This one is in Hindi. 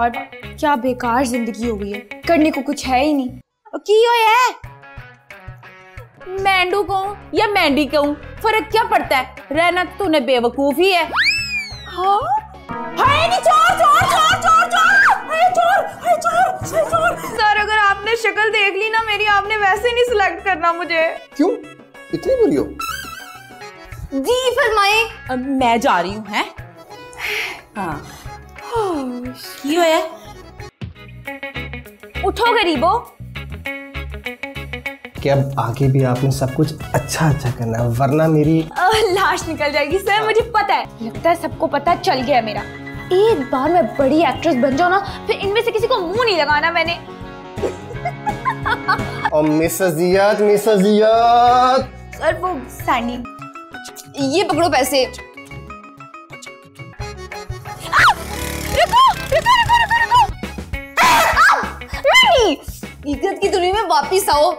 गॉड, क्या बेकार जिंदगी हो गई है, करने को कुछ है ही नहीं। की हो है मैंडू कहूं या मैंडी कहूं, फर्क क्या पड़ता है, रहना तो तूने बेवकूफ ही है। हाँ हाय नहीं, चोर चोर चोर चोर चोर, हाय चोर हाय चोर हाय चोर। सर अगर आपने शक्ल देख ली ना मेरी, आपने वैसे नहीं सिलेक्ट करना मुझे। क्यों इतनी बुरी हो? जी फरमाए। मैं जा रही हूँ। हैं हाँ की होया, उठो गरीबो। कि अब आगे भी आपने सब कुछ अच्छा अच्छा करना है, वरना मेरी लाश निकल जाएगी। सर मुझे पता है, लगता है सबको पता चल गया मेरा। एक बार मैं बड़ी एक्ट्रेस बन जाऊँ ना, फिर इनमें से किसी को मुंह नहीं लगाना मैंने। और मिसेस जियाद सर वो सैंडी, ये पकड़ो पैसे। रुको रुको रुको रुको रुको, नहीं, इज्जत की दुनिया में वापिस आओ।